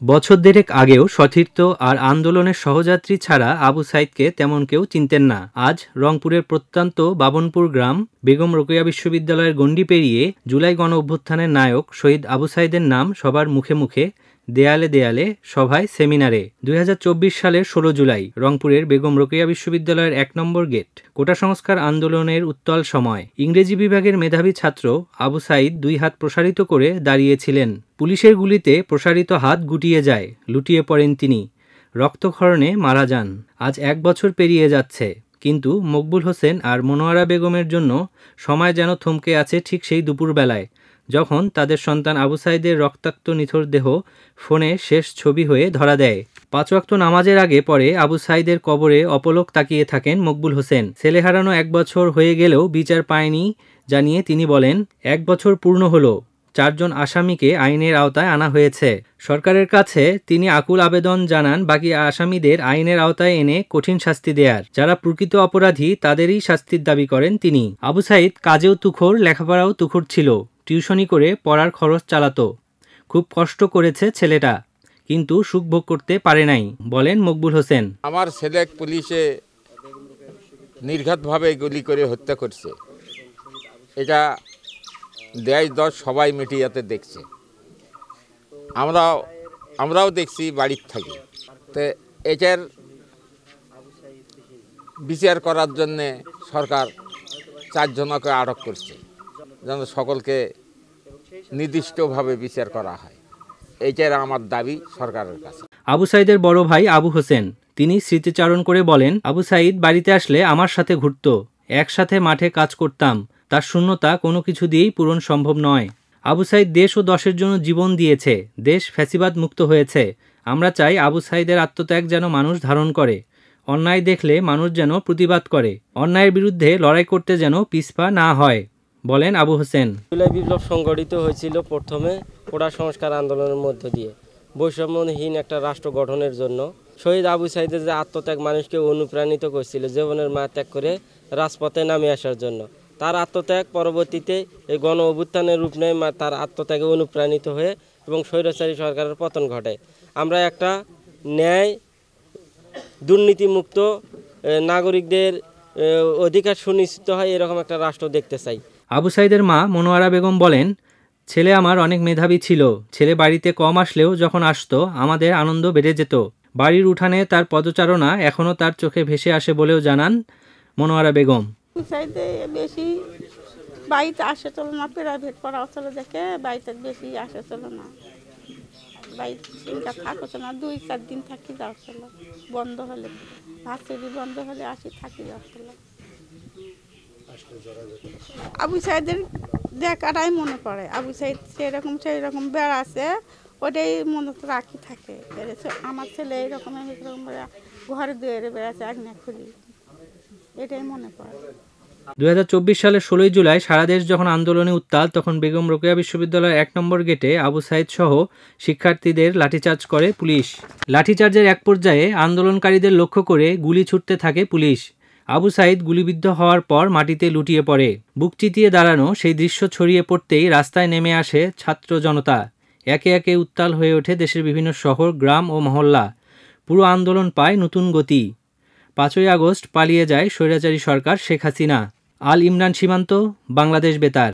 বছর দেড়েক আগেও সতীর্থ আর আন্দোলনের সহযাত্রী ছাড়া আবু সাইদকে তেমন কেউ চিনতেন না। আজ রংপুরের প্রত্যন্ত বাবনপুর গ্রাম বেগম রোকেয়া বিশ্ববিদ্যালয়ের গণ্ডি পেরিয়ে জুলাই গণ অভ্যুত্থানের নায়ক শহীদ আবু সাইদের নাম সবার মুখে মুখে, দেয়ালে দেয়ালে, সভায়, সেমিনারে। ২০২৪ সালের ১৬ জুলাই রংপুরের বেগম রোকেয়া বিশ্ববিদ্যালয়ের ১ নম্বর গেট। কোটা সংস্কার আন্দোলনের উত্তাল সময় ইংরেজি বিভাগের মেধাবী ছাত্র আবু সাইদ ২ হাত প্রসারিত করে দাঁড়িয়েছিলেন। পুলিশের গুলিতে প্রসারিত হাত গুটিয়ে যায়, লুটিয়ে পড়েন তিনি, রক্তক্ষরণে মারা যান। আজ ১ বছর পেরিয়ে যাচ্ছে, কিন্তু মকবুল হোসেন আর মনোয়ারা বেগমের জন্য সময় যেন থমকে আছে ঠিক সেই দুপুরবেলায়, যখন তাদের সন্তান আবু সাইদের রক্তাক্ত নিথর দেহ ফোনে শেষ ছবি হয়ে ধরা দেয়। ৫ ওয়াক্ত নামাজের আগে পরে আবু সাইদের কবরে অপলক তাকিয়ে থাকেন মকবুল হোসেন। ছেলে হারানো ১ বছর হয়ে গেলেও বিচার পায়নি জানিয়ে তিনি বলেন, ১ বছর পূর্ণ হলো, ৪ জন আসামিকে আইনের আওতায় আনা হয়েছে। সরকারের কাছে তিনি আকুল আবেদন জানান বাকি আসামিদের আইনের আওতায় এনে কঠিন শাস্তি দেয়ার। যারা প্রকৃত অপরাধী তাদেরই শাস্তির দাবি করেন তিনি। আবু সাইদ কাজেও তুখোর, লেখাপড়াও তুখোর ছিল। টিউশনি করে পড়ার খরচ চালাতো। খুব কষ্ট করেছে ছেলেটা, কিন্তু সুখ ভোগ করতে পারে নাই, বলেন মকবুল হোসেন। আমার ছেলে পুলিশে নির্ঘাতভাবে গুলি করে হত্যা করছে, এটা দেশ দশ সবাই মিডিয়াতে দেখছে, আমরাও দেখছি বাড়ির থাকি। তো এটার বিচার করার জন্যে সরকার ৪ জনকে আটক করছে, যেন সকলকে নির্দিষ্টভাবে বিচার করা হয়। এইটার আমার দাবি সরকারের কাছে। আবু সাইদের বড় ভাই আবু হোসেন তিনি স্মৃতিচারণ করে বলেন, আবু সাইদ বাড়িতে আসলে আমার সাথে ঘুরত, একসাথে মাঠে কাজ করতাম। তার শূন্যতা কোনো কিছু দিয়েই পূরণ সম্ভব নয়। আবু সাইদ দেশ ও দশের জন্য জীবন দিয়েছে, দেশ ফ্যাসিবাদ মুক্ত হয়েছে। আমরা চাই আবু সাইদের আত্মত্যাগ যেন মানুষ ধারণ করে, অন্যায় দেখলে মানুষ যেন প্রতিবাদ করে, অন্যায়ের বিরুদ্ধে লড়াই করতে যেন পিছপা না হয়, বলেন আবু হোসেন। জুলাই বিপ্লব সংগঠিত হয়েছিল প্রথমে কোটা সংস্কার আন্দোলনের মধ্য দিয়ে বৈষম্যহীন একটা রাষ্ট্র গঠনের জন্য। শহীদ আবু সাইদের যে আত্মত্যাগ মানুষকে অনুপ্রাণিত করছিল জীবনের মায়া ত্যাগ করে রাজপথে নামে আসার জন্য। তার আত্মত্যাগ পরবর্তীতে এই গণ অভ্যুত্থানের রূপ নেয়, তার আত্মত্যাগে অনুপ্রাণিত হয়ে এবং স্বৈরাচারী সরকারের পতন ঘটে। আমরা একটা ন্যায় দুর্নীতিমুক্ত নাগরিকদের অধিকার সুনিশ্চিত হয় এরকম একটা রাষ্ট্র দেখতে চাই। আবু সাইদের মা মনোয়ারা বেগম বলেন, ছেলে আমার অনেক মেধাবী ছিল। ছেলে বাড়িতে কম আসলেও যখন আসতো আমাদের আনন্দ বেড়ে যেত। বাড়ির উঠানে তার পদচারণা এখনও তার চোখে ভেসে আসে বলেও জানান মনোয়ারা বেগম। বেশি বাড়িতে আসে চলো না, প্রাইভেট পড়া চলো দেখে বাড়িতে বেশি আসে চলো না, বাড়িতে থাকো চলো না, 2-4 দিন থাকি যাও চলো, বন্ধ হলে ভার্সিটি বন্ধ হলে আসি থাকি যাও চলো। আবু সাইদের দেখাটাই মনে পড়ে। আবু সাইদ সেরকম বেড়াচ্ছে, ওটাই মনে রাখি থাকে। আমার ছেলে এরকম ঘরে দুয়ারে বেড়াচ্ছে, আগ্নে খুলি, এটাই মনে পড়ে। ২০২৪ সালের ১৬ জুলাই সারা দেশ যখন আন্দোলনে উত্তাল, তখন বেগম রোকেয়া বিশ্ববিদ্যালয়ের ১ নম্বর গেটে আবু সাইদ সহ শিক্ষার্থীদের লাঠিচার্জ করে পুলিশ। লাঠিচার্জের এক পর্যায়ে আন্দোলনকারীদের লক্ষ্য করে গুলি ছুটতে থাকে পুলিশ। আবু সাইদ গুলিবিদ্ধ হওয়ার পর মাটিতে লুটিয়ে পড়ে। বুক চিতিয়ে দাঁড়ানো সেই দৃশ্য ছড়িয়ে পড়তেই রাস্তায় নেমে আসে ছাত্র জনতা। একে একে উত্তাল হয়ে ওঠে দেশের বিভিন্ন শহর, গ্রাম ও মহল্লা। পুরো আন্দোলন পায় নতুন গতি। ৫ই আগস্ট পালিয়ে যায় স্বৈরাচারী সরকার শেখ হাসিনা। আল ইমরান সীমান্ত, বাংলাদেশ বেতার।